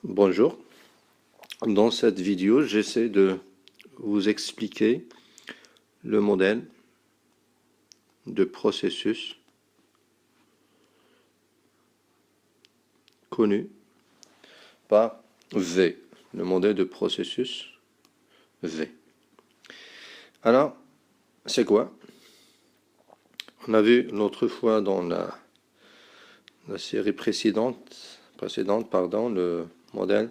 Bonjour, dans cette vidéo, j'essaie de vous expliquer le modèle de processus connu par V, le modèle de processus V. Alors, c'est quoi? On a vu l'autre fois dans la série précédente, le modèle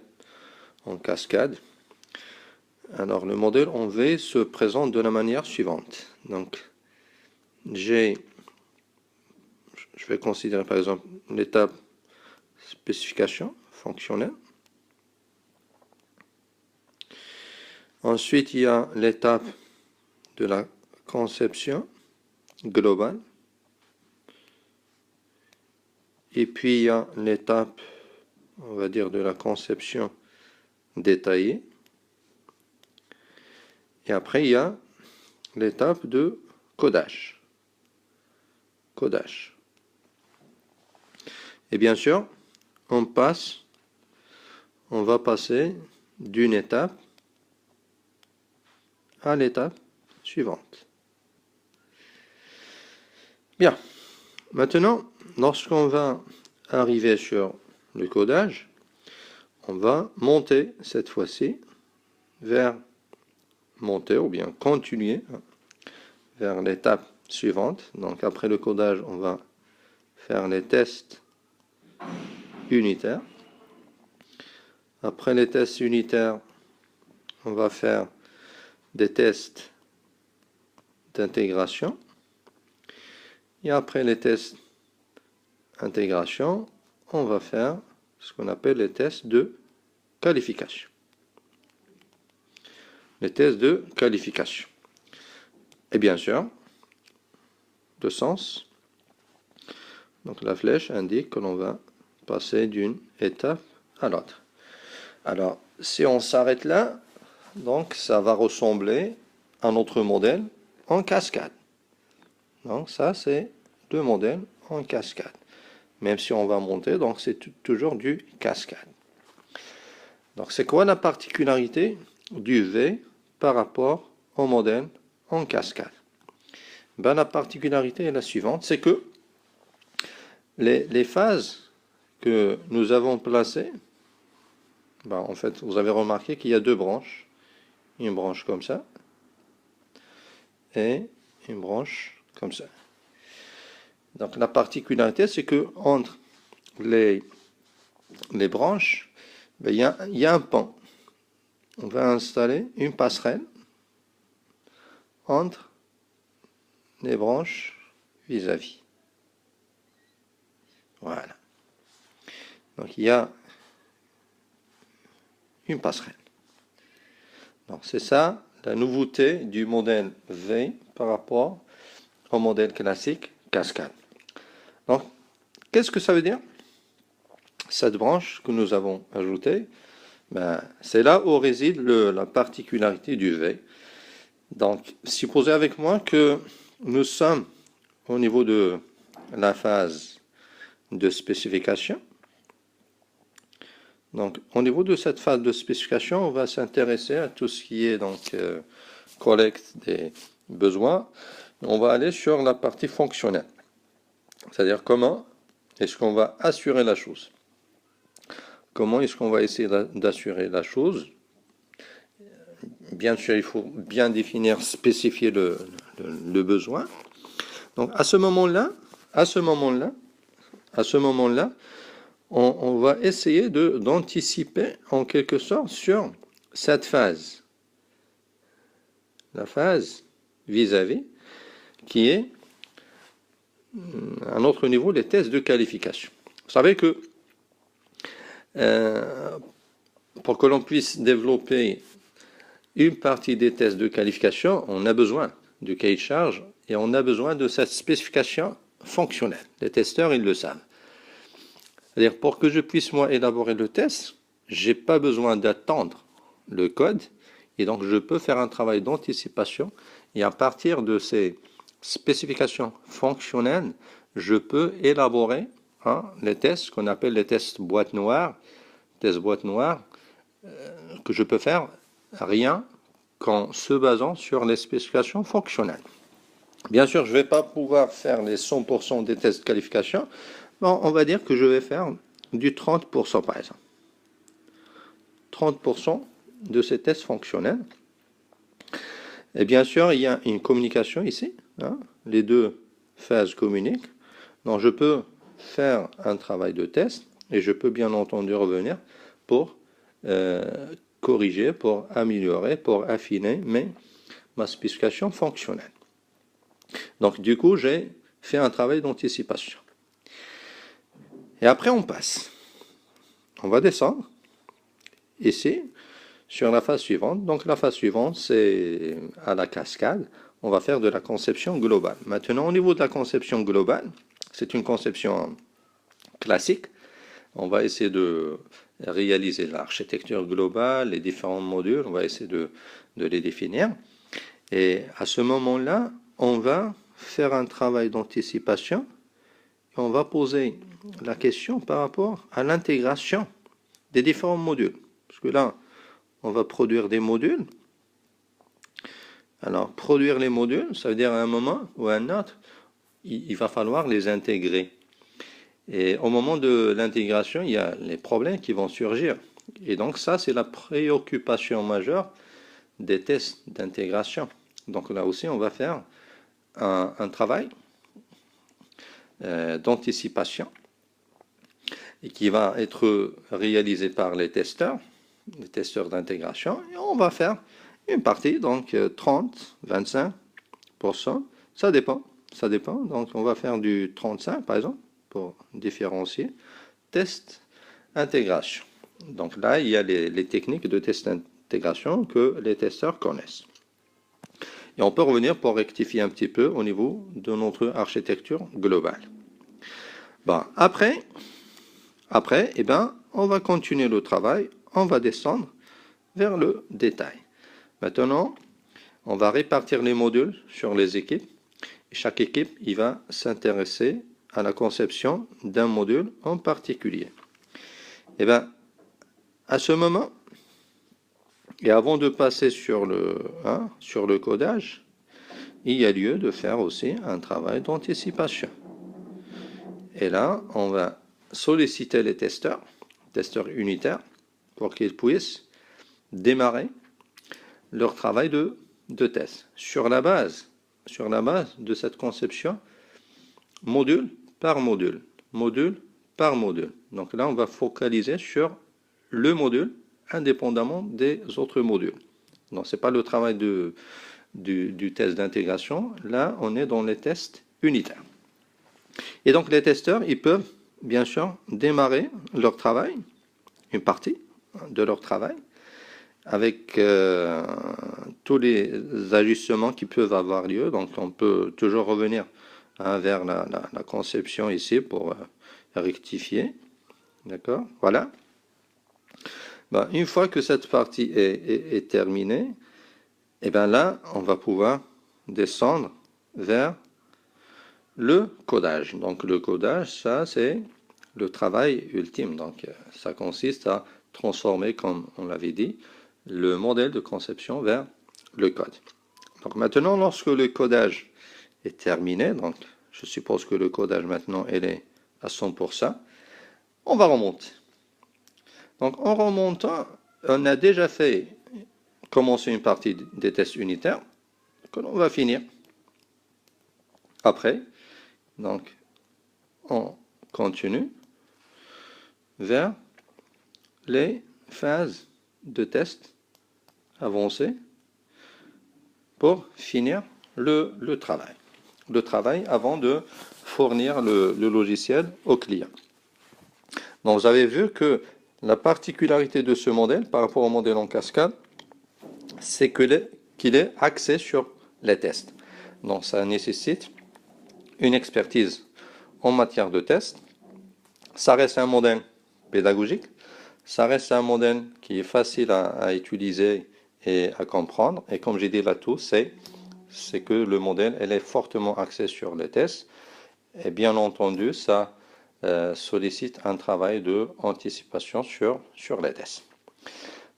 en cascade. Alors, le modèle en V se présente de la manière suivante. Donc, je vais considérer par exemple l'étape spécification fonctionnelle. Ensuite, il y a l'étape de la conception globale. Et puis, il y a l'étape, on va dire, de la conception détaillée. Et après, il y a l'étape de codage. Et bien sûr, on va passer d'une étape à l'étape suivante. Bien. Maintenant, lorsqu'on va arriver sur le codage, on va monter cette fois-ci ou bien continuer vers l'étape suivante. Donc après le codage, on va faire les tests unitaires. Après les tests unitaires, on va faire des tests d'intégration. Et après les tests d'intégration, on va faire ce qu'on appelle les tests de qualification. Les tests de qualification. Et bien sûr, le sens. Donc la flèche indique que l'on va passer d'une étape à l'autre. Alors, si on s'arrête là, donc ça va ressembler à notre modèle en cascade. Donc ça, c'est le modèle en cascade. Même si on va monter, donc c'est toujours du cascade. Donc c'est quoi la particularité du V par rapport au modèle en cascade? Ben, la particularité est la suivante, c'est que les phases que nous avons placées, ben, en fait, vous avez remarqué qu'il y a deux branches. Une branche comme ça et une branche comme ça. Donc la particularité, c'est que entre les branches, ben, il y a un pont. On va installer une passerelle entre les branches vis-à-vis. Voilà. Donc il y a une passerelle. Donc c'est ça la nouveauté du modèle V par rapport au modèle classique cascade. Donc qu'est-ce que ça veut dire? Cette branche que nous avons ajoutée, ben, c'est là où réside la particularité du V. Donc supposez avec moi que nous sommes au niveau de la phase de spécification. Donc, au niveau de cette phase de spécification, on va s'intéresser à tout ce qui est donc collecte des besoins. On va aller sur la partie fonctionnelle, c'est-à-dire comment est-ce qu'on va assurer la chose. Comment est-ce qu'on va essayer d'assurer la chose? Bien sûr, il faut bien définir, spécifier le besoin. Donc, à ce moment-là, on va essayer d'anticiper en quelque sorte sur cette phase. La phase vis-à-vis, qui est à un autre niveau, les tests de qualification. Vous savez que pour que l'on puisse développer une partie des tests de qualification, on a besoin du cahier de charge et on a besoin de cette spécification fonctionnelle. Les testeurs, ils le savent. C'est-à-dire, pour que je puisse, moi, élaborer le test, je n'ai pas besoin d'attendre le code, et donc je peux faire un travail d'anticipation, et à partir de ces spécifications fonctionnelles, je peux élaborer les tests qu'on appelle les tests boîte noire, test boîte noire, que je peux faire rien qu'en se basant sur les spécifications fonctionnelles. Bien sûr, je ne vais pas pouvoir faire les 100% des tests de qualification. Bon, on va dire que je vais faire du 30% par exemple. 30% de ces tests fonctionnels. Et bien sûr, il y a une communication ici. Hein, les deux phases communiquent. Donc, je peux faire un travail de test et je peux bien entendu revenir pour corriger, pour améliorer, pour affiner ma spécification fonctionnelle. Donc, du coup, j'ai fait un travail d'anticipation. Et après, on passe. On va descendre ici sur la phase suivante. Donc, la phase suivante, c'est à la cascade. On va faire de la conception globale. Maintenant, au niveau de la conception globale, c'est une conception classique. On va essayer de réaliser l'architecture globale, les différents modules. On va essayer de les définir. Et à ce moment-là, on va faire un travail d'anticipation. On va poser la question par rapport à l'intégration des différents modules. Parce que là, on va produire des modules. Alors, produire les modules, ça veut dire à un moment ou à un autre, il va falloir les intégrer. Et au moment de l'intégration, il y a les problèmes qui vont surgir. Et donc ça, c'est la préoccupation majeure des tests d'intégration. Donc là aussi, on va faire un travail d'anticipation et qui va être réalisé par les testeurs d'intégration. Et on va faire une partie, donc 30, 25%, ça dépend. Donc on va faire du 35 par exemple, pour différencier. Test intégration. Donc là, il y a les techniques de test d'intégration que les testeurs connaissent. Et on peut revenir pour rectifier un petit peu au niveau de notre architecture globale. Bon, après, eh ben, on va continuer le travail, on va descendre vers le détail. Maintenant, on va répartir les modules sur les équipes. Et chaque équipe, il va s'intéresser à la conception d'un module en particulier. Et bien, à ce moment, et avant de passer sur le codage, il y a lieu de faire aussi un travail d'anticipation. Et là, on va solliciter les testeurs unitaires, pour qu'ils puissent démarrer leur travail de test sur la base de cette conception module par module. Donc là, on va focaliser sur le module indépendamment des autres modules. Donc, ce n'est pas le travail du test d'intégration. Là, on est dans les tests unitaires. Et donc, les testeurs, ils peuvent, bien sûr, démarrer leur travail, une partie de leur travail, avec tous les ajustements qui peuvent avoir lieu. Donc, on peut toujours revenir vers la conception ici pour rectifier. D'accord? Voilà. Ben, une fois que cette partie est terminée, et bien là, on va pouvoir descendre vers le codage. Donc, le codage, ça, c'est le travail ultime. Donc, ça consiste à transformer, comme on l'avait dit, le modèle de conception vers le code. Donc, maintenant, lorsque le codage est terminé, donc, je suppose que le codage, maintenant, il est à 100%, on va remonter. Donc, en remontant, on a déjà commencé une partie des tests unitaires que l'on va finir. Après, donc, on continue vers les phases de test avancées pour finir le travail. Le travail avant de fournir le logiciel au client. Donc, vous avez vu que la particularité de ce modèle par rapport au modèle en cascade, c'est qu'il est axé sur les tests. Donc, ça nécessite une expertise en matière de test. Ça reste un modèle pédagogique. Ça reste un modèle qui est facile à utiliser et à comprendre. Et comme j'ai dit là tout, c'est que le modèle elle est fortement axé sur les tests. Et bien entendu, ça sollicite un travail d'anticipation sur les tests.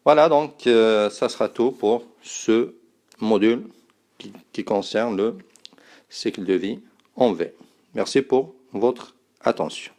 Voilà, donc ça sera tout pour ce module qui concerne le cycle de vie en V. Merci pour votre attention.